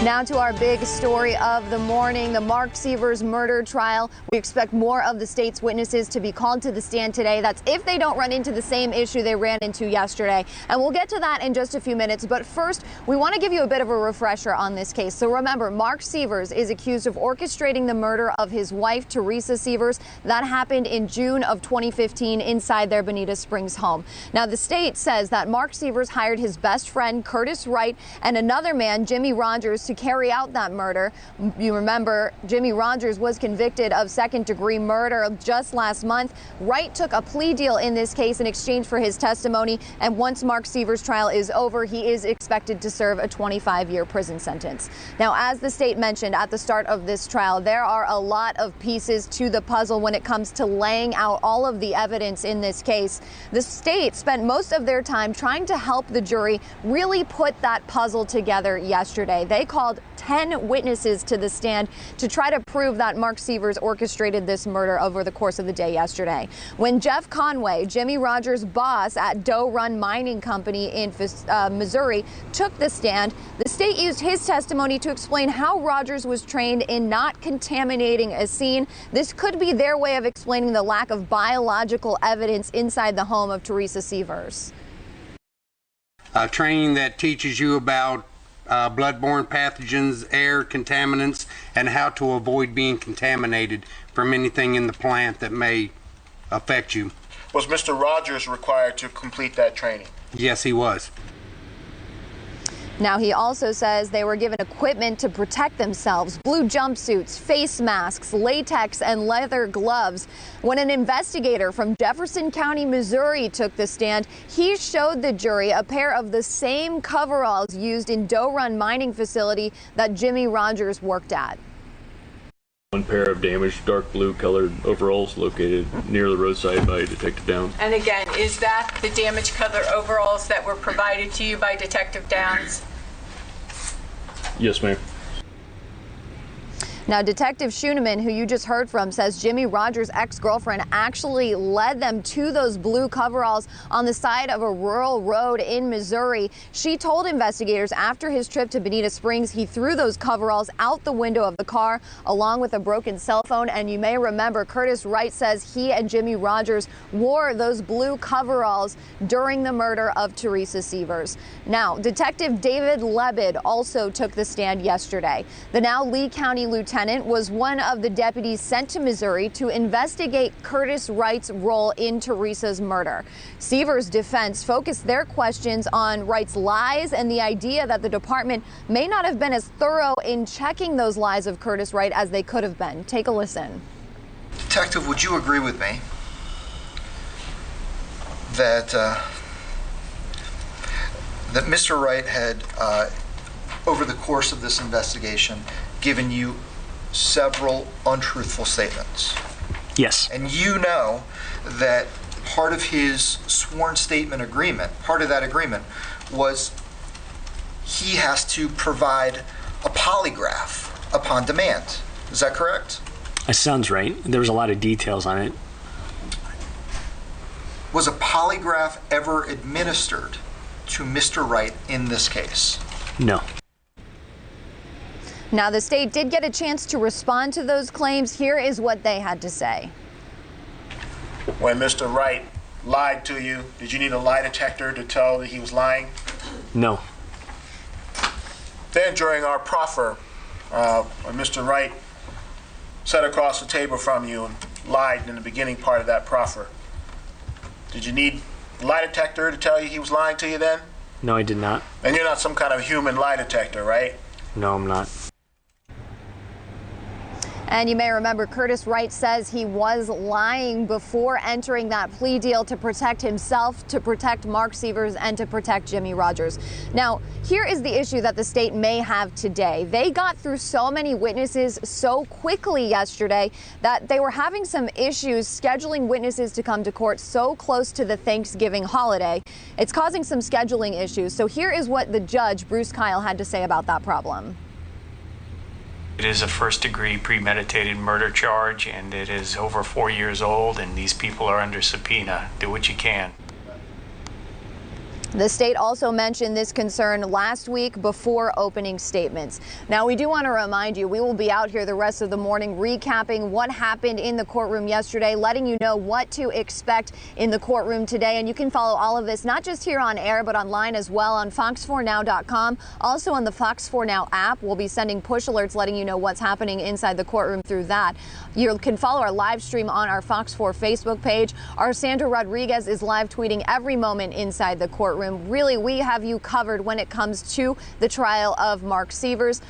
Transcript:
Now to our big story of the morning, the Mark Sievers murder trial. We expect more of the state's witnesses to be called to the stand today. That's if they don't run into the same issue they ran into yesterday. And we'll get to that in just a few minutes. But first, we want to give you a bit of a refresher on this case. So remember, Mark Sievers is accused of orchestrating the murder of his wife, Teresa Sievers. That happened in June of 2015 inside their Bonita Springs home. Now, the state says that Mark Sievers hired his best friend, Curtis Wright, and another man, Jimmy Rogers, to carry out that murder. You remember, Jimmy Rogers was convicted of second-degree murder just last month. Wright took a plea deal in this case in exchange for his testimony, and once Mark Sievers' trial is over, he is expected to serve a 25-year prison sentence. Now, as the state mentioned at the start of this trial, there are a lot of pieces to the puzzle when it comes to laying out all of the evidence in this case. The state spent most of their time trying to help the jury really put that puzzle together yesterday. They called 10 witnesses to the stand to try to prove that Mark Sievers orchestrated this murder over the course of the day yesterday. When Jeff Conway, Jimmy Rogers' boss at Doe Run Mining Company in Missouri, took the stand, the state used his testimony to explain how Rogers was trained in not contaminating a scene. This could be their way of explaining the lack of biological evidence inside the home of Teresa Sievers. Training that teaches you about bloodborne pathogens, air contaminants, and how to avoid being contaminated from anything in the plant that may affect you. Was Mr. Rogers required to complete that training? Yes, he was. Now, he also says they were given equipment to protect themselves: blue jumpsuits, face masks, latex, and leather gloves. When an investigator from Jefferson County, Missouri took the stand, he showed the jury a pair of the same coveralls used in Doe Run mining facility that Jimmy Rogers worked at. One pair of damaged dark blue colored overalls located near the roadside by Detective Downs. And again, is that the damaged color overalls that were provided to you by Detective Downs? Yes, ma'am. Now, Detective Schooneman, who you just heard from, says Jimmy Rogers' ex-girlfriend actually led them to those blue coveralls on the side of a rural road in Missouri. She told investigators after his trip to Bonita Springs, he threw those coveralls out the window of the car along with a broken cell phone. And you may remember, Curtis Wright says he and Jimmy Rogers wore those blue coveralls during the murder of Teresa Sievers. Now, Detective David Lebed also took the stand yesterday. The now Lee County Lieutenant was one of the deputies sent to Missouri to investigate Curtis Wright's role in Teresa's murder. Sievers' defense focused their questions on Wright's lies and the idea that the department may not have been as thorough in checking those lies of Curtis Wright as they could have been. Take a listen. Detective, would you agree with me that that Mr. Wright had, over the course of this investigation, given you several untruthful statements? Yes. And you know that part of his sworn statement agreement, part of that agreement was he has to provide a polygraph upon demand. Is that correct? That sounds right. There was a lot of details on it. Was a polygraph ever administered to Mr. Wright in this case? No. Now, the state did get a chance to respond to those claims. Here is what they had to say. When Mr. Wright lied to you, did you need a lie detector to tell that he was lying? No. Then during our proffer, when Mr. Wright sat across the table from you and lied in the beginning part of that proffer, did you need a lie detector to tell you he was lying to you then? No, I did not. And you're not some kind of human lie detector, right? No, I'm not. And you may remember Curtis Wright says he was lying before entering that plea deal to protect himself, to protect Mark Sievers, and to protect Jimmy Rogers. Now, here is the issue that the state may have today. They got through so many witnesses so quickly yesterday that they were having some issues scheduling witnesses to come to court so close to the Thanksgiving holiday. It's causing some scheduling issues. So here is what the judge, Bruce Kyle, had to say about that problem. It is a first-degree premeditated murder charge, and it is over 4 years old, and these people are under subpoena. Do what you can. The state also mentioned this concern last week before opening statements. Now, we do want to remind you, we will be out here the rest of the morning recapping what happened in the courtroom yesterday, letting you know what to expect in the courtroom today. And you can follow all of this, not just here on air, but online as well on fox4now.com. Also on the Fox 4 Now app, we'll be sending push alerts letting you know what's happening inside the courtroom through that. You can follow our live stream on our Fox 4 Facebook page. Our Sandra Rodriguez is live tweeting every moment inside the courtroom. Really, we have you covered when it comes to the trial of Mark Sievers.